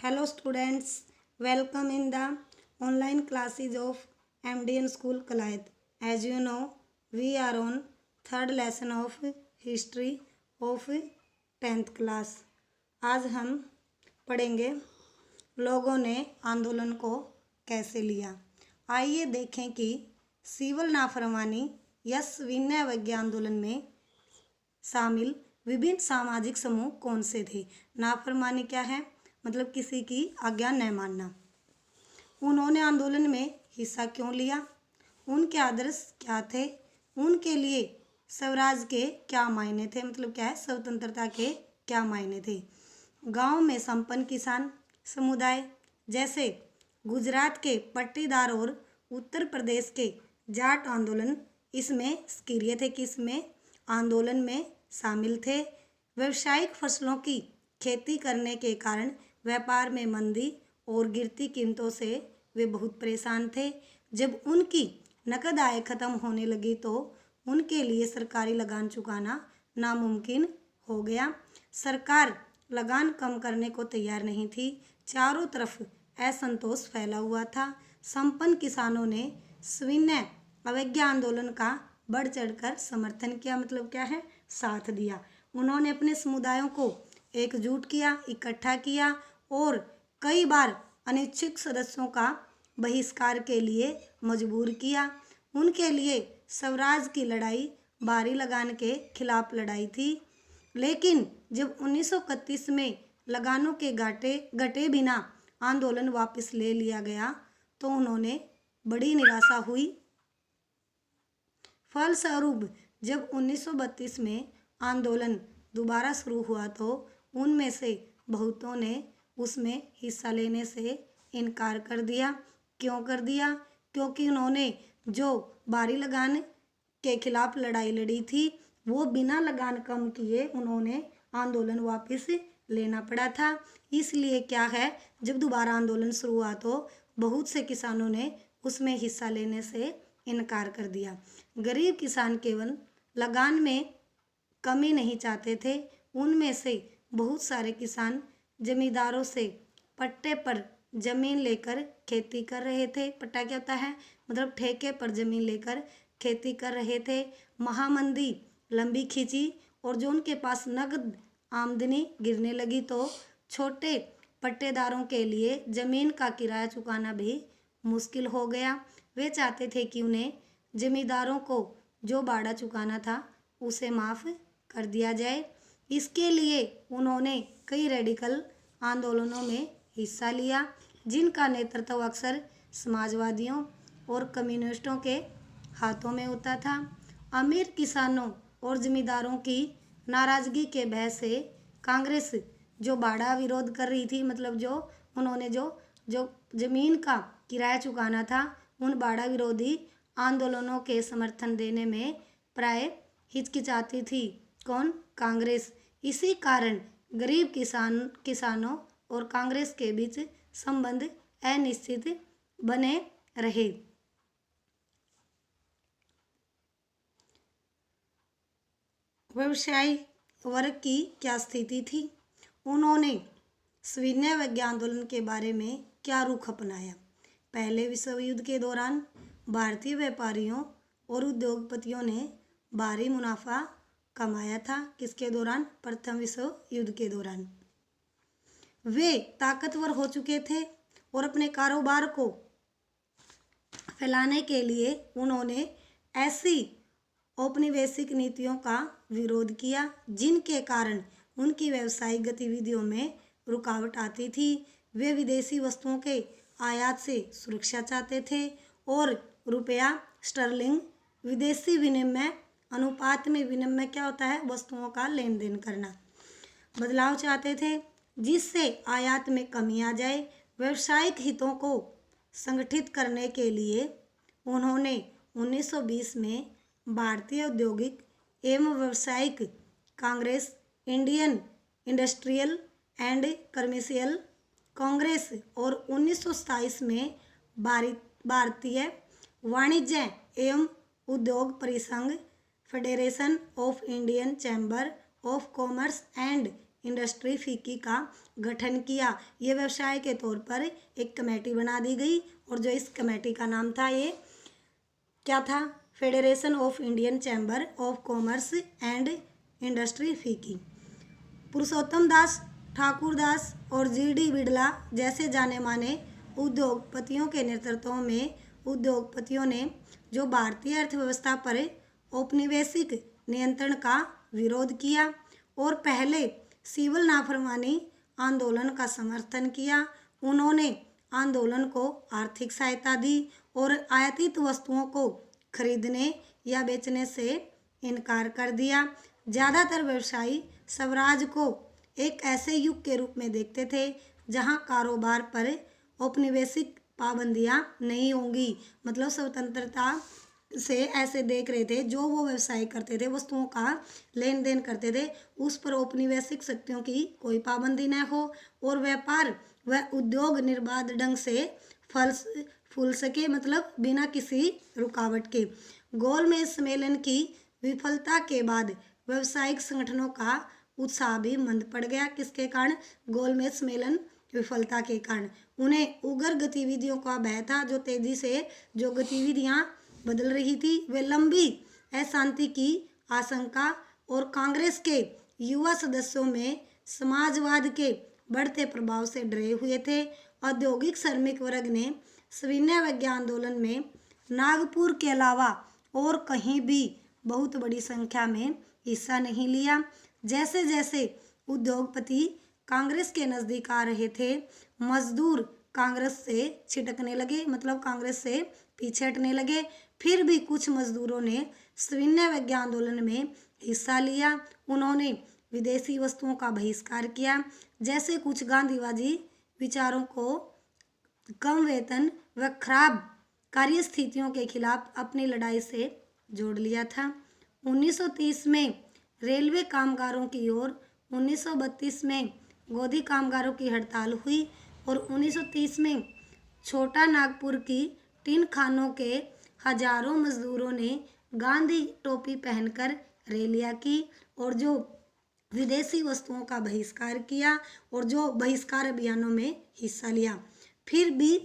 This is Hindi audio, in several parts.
Hello students, welcome in the online classes of MDN School Kalayat. As you know, we are on third lesson of history of 10th class. आज हम पढ़ेंगे लोगों ने आंदोलन को कैसे लिया। आइए देखें कि सिविल नाफरमानी या सविनय अवज्ञा आंदोलन में शामिल विभिन्न सामाजिक समूह कौन से थे। नाफरमानी क्या है, मतलब किसी की आज्ञा न मानना। उन्होंने आंदोलन में हिस्सा क्यों लिया, उनके आदर्श क्या थे, उनके लिए स्वराज के क्या मायने थे, मतलब क्या है स्वतंत्रता के क्या मायने थे। गांव में संपन्न किसान समुदाय जैसे गुजरात के पट्टीदार और उत्तर प्रदेश के जाट आंदोलन इसमें सक्रिय थे, किसमें आंदोलन में शामिल थे। व्यावसायिक फसलों की खेती करने के कारण व्यापार में मंदी और गिरती कीमतों से वे बहुत परेशान थे। जब उनकी नकद आय खत्म होने लगी तो उनके लिए सरकारी लगान चुकाना नामुमकिन हो गया। सरकार लगान कम करने को तैयार नहीं थी। चारों तरफ असंतोष फैला हुआ था। संपन्न किसानों ने सविनय अवज्ञा आंदोलन का बढ़ चढ़कर समर्थन किया, मतलब क्या है साथ दिया। उन्होंने अपने समुदायों को एकजुट किया, इकट्ठा किया और कई बार अनिच्छुक सदस्यों का बहिष्कार के लिए मजबूर किया। उनके लिए स्वराज की लड़ाई बारी लगान के खिलाफ लड़ाई थी। लेकिन जब 1931 में लगानों के घटे बिना आंदोलन वापस ले लिया गया तो उन्होंने बड़ी निराशा हुई। फलस्वरूप जब 1932 में आंदोलन दोबारा शुरू हुआ तो उनमें से बहुतों ने उसमें हिस्सा लेने से इनकार कर दिया। क्यों कर दिया? क्योंकि उन्होंने जो बारी लगान के खिलाफ लड़ाई लड़ी थी वो बिना लगान कम किए उन्होंने आंदोलन वापस लेना पड़ा था। इसलिए क्या है, जब दोबारा आंदोलन शुरू हुआ तो बहुत से किसानों ने उसमें हिस्सा लेने से इनकार कर दिया। गरीब किसान केवल लगान में कमी नहीं चाहते थे। उनमें से बहुत सारे किसान जमींदारों से पट्टे पर जमीन लेकर खेती कर रहे थे। पट्टा क्या होता है, मतलब ठेके पर जमीन लेकर खेती कर रहे थे। महामंदी लंबी खींची और जो उनके पास नगद आमदनी गिरने लगी तो छोटे पट्टेदारों के लिए जमीन का किराया चुकाना भी मुश्किल हो गया। वे चाहते थे कि उन्हें जमींदारों को जो बाड़ा चुकाना था उसे माफ़ कर दिया जाए। इसके लिए उन्होंने कई रेडिकल आंदोलनों में हिस्सा लिया जिनका नेतृत्व अक्सर समाजवादियों और कम्युनिस्टों के हाथों में होता था। अमीर किसानों और जमींदारों की नाराज़गी के भय से कांग्रेस जो बाड़ा विरोध कर रही थी, मतलब जो उन्होंने जो ज़मीन का किराया चुकाना था, उन बाड़ा विरोधी आंदोलनों के समर्थन देने में प्राय हिचकिचाती थी। कौन? कांग्रेस। इसी कारण गरीब किसानों और कांग्रेस के बीच संबंध अनिश्चित बने रहे। व्यवसायी वर्ग की क्या स्थिति थी? उन्होंने सविनय अवज्ञा आंदोलन के बारे में क्या रुख अपनाया? पहले विश्व युद्ध के दौरान भारतीय व्यापारियों और उद्योगपतियों ने भारी मुनाफा कमाया था। किसके दौरान? प्रथम विश्व युद्ध के दौरान। वे ताकतवर हो चुके थे और अपने कारोबार को फैलाने के लिए उन्होंने ऐसी औपनिवेशिक नीतियों का विरोध किया जिनके कारण उनकी व्यावसायिक गतिविधियों में रुकावट आती थी। वे विदेशी वस्तुओं के आयात से सुरक्षा चाहते थे और रुपया स्टर्लिंग विदेशी विनिमय अनुपात में, विनिमय क्या होता है वस्तुओं का लेन देन करना, बदलाव चाहते थे जिससे आयात में कमी आ जाए। व्यावसायिक हितों को संगठित करने के लिए उन्होंने 1920 में भारतीय औद्योगिक एवं व्यावसायिक Congress, Indian industrial and commercial Congress और 1927 में भारतीय वाणिज्य एवं उद्योग परिसंघ, federation of Indian chamber of commerce and industry फीकी का गठन किया। ये व्यवसाय के तौर पर एक कमेटी बना दी गई और जो इस कमेटी का नाम था, ये क्या था, federation of Indian chamber of commerce and industry फीकी। पुरुषोत्तम दास, ठाकुर दास और जी.डी. बिड़ला जैसे जाने माने उद्योगपतियों के नेतृत्व में उद्योगपतियों ने जो भारतीय अर्थव्यवस्था पर औपनिवेशिक नियंत्रण का विरोध किया और पहले सिविल नाफरमानी आंदोलन का समर्थन किया। उन्होंने आंदोलन को आर्थिक सहायता दी और आयातित वस्तुओं को खरीदने या बेचने से इनकार कर दिया। ज़्यादातर व्यवसायी स्वराज को एक ऐसे युग के रूप में देखते थे जहां कारोबार पर औपनिवेशिक पाबंदियां नहीं होंगी। मतलब स्वतंत्रता से ऐसे देख रहे थे, जो वो व्यवसाय करते थे, वस्तुओं का लेन देन करते थे, उस पर औपनिवेशिक शक्तियों की कोई पाबंदी न हो और व्यापार व उद्योग निर्बाध ढंग से फूल सके, मतलब बिना किसी रुकावट के। गोलमेज सम्मेलन की विफलता के बाद व्यावसायिक संगठनों का उत्साह भी मंद पड़ गया। किसके कारण? गोलमेज सम्मेलन विफलता के कारण। उन्हें उग्र गतिविधियों का भय था, जो तेजी से जो गतिविधियां बदल रही थी, वे लंबी अशांति की आशंका और कांग्रेस के युवा सदस्यों में समाजवाद के बढ़ते प्रभाव से डरे हुए थे। औद्योगिक श्रमिक वर्ग ने सविनय विज्ञान आंदोलन में नागपुर के अलावा और कहीं भी बहुत बड़ी संख्या में हिस्सा नहीं लिया। जैसे जैसे उद्योगपति कांग्रेस के नज़दीक आ रहे थे, मजदूर कांग्रेस से छिटकने लगे, मतलब कांग्रेस से पीछे हटने लगे। फिर भी कुछ मजदूरों ने सविनय विज्ञान आंदोलन में हिस्सा लिया। उन्होंने विदेशी वस्तुओं का बहिष्कार किया, जैसे कुछ गांधीवादी विचारों को कम वेतन व खराब कार्यस्थितियों के खिलाफ अपनी लड़ाई से जोड़ लिया था। 1930 में रेलवे कामगारों की और 1932 में गोदी कामगारों की हड़ताल हुई और 1930 में छोटा नागपुर की टिन खानों के हजारों मजदूरों ने गांधी टोपी पहनकर रैलियां की और जो विदेशी वस्तुओं का बहिष्कार किया और जो बहिष्कार अभियानों में हिस्सा लिया। फिर भी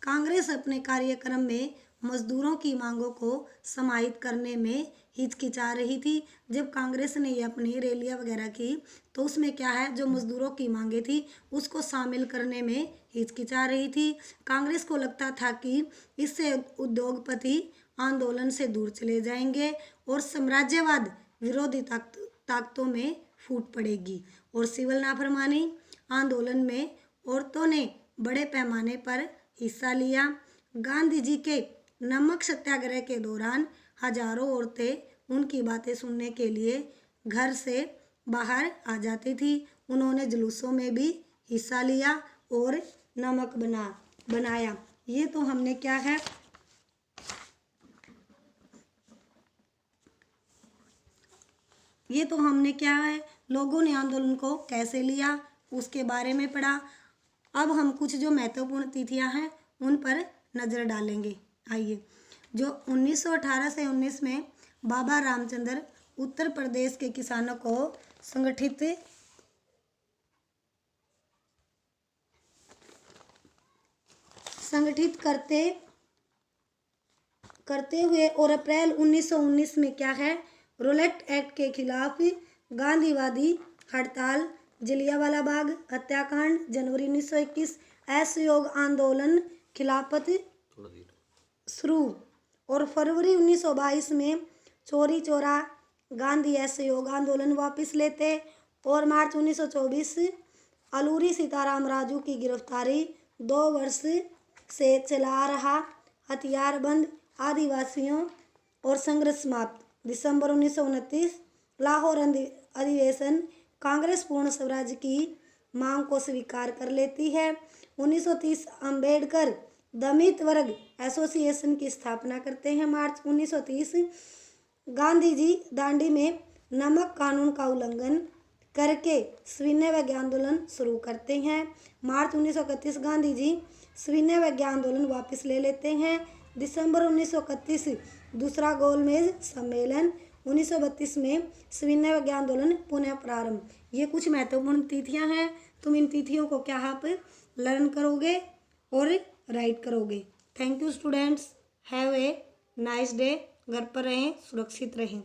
कांग्रेस अपने कार्यक्रम में मजदूरों की मांगों को समाहित करने में हिचकिचा रही थी। जब कांग्रेस ने ये अपनी रैलियां वगैरह की तो उसमें क्या है, जो मजदूरों की मांगे थी उसको शामिल करने में हिचकिचा रही थी। कांग्रेस को लगता था कि इससे उद्योगपति आंदोलन से दूर चले जाएंगे और साम्राज्यवाद विरोधी ताकतों में फूट पड़ेगी। और सिविल नाफरमानी आंदोलन में औरतों ने बड़े पैमाने पर हिस्सा लिया। गांधी जी के नमक सत्याग्रह के दौरान हजारों औरतें उनकी बातें सुनने के लिए घर से बाहर आ जाती थी। उन्होंने जुलूसों में भी हिस्सा लिया और नमक बनाया। ये तो हमने क्या है, लोगों ने आंदोलन को कैसे लिया उसके बारे में पढ़ा। अब हम कुछ जो महत्वपूर्ण तिथियां हैं उन पर नज़र डालेंगे। आइए, जो 1918 से 19 में बाबा रामचंद्र उत्तर प्रदेश के किसानों को संगठित करते हुए और अप्रैल 1919 में क्या है, रोलेट एक्ट के खिलाफ गांधीवादी हड़ताल, जलियांवाला बाग हत्याकांड, जनवरी 1921 असहयोग आंदोलन, खिलाफत शुरू और फरवरी 1922 में चोरी चौरा गांधी असहयोग आंदोलन वापस लेते और मार्च 1924 अलूरी सीताराम राजू की गिरफ्तारी, 2 वर्ष से चला रहा हथियारबंद आदिवासियों और संघर्ष समाप्त, दिसंबर 1929 लाहौर अधिवेशन, कांग्रेस पूर्ण स्वराज की मांग को स्वीकार कर लेती है। 1930 अंबेडकर दलित वर्ग एसोसिएशन की स्थापना करते हैं। मार्च 1930 गांधी जी दांडी में नमक कानून का उल्लंघन करके सविनय विज्ञान आंदोलन शुरू करते हैं। मार्च 1931 गांधी जी सविनय विज्ञान आंदोलन वापस ले लेते हैं। दिसंबर 1931 दूसरा गोलमेज सम्मेलन 1932 में सविनय अवज्ञा आंदोलन पुनः प्रारंभ। ये कुछ महत्वपूर्ण तिथियां हैं। तुम इन तिथियों को क्या आप लर्न करोगे और राइट करोगे। Thank you students, have a nice day. घर पर रहें, सुरक्षित रहें।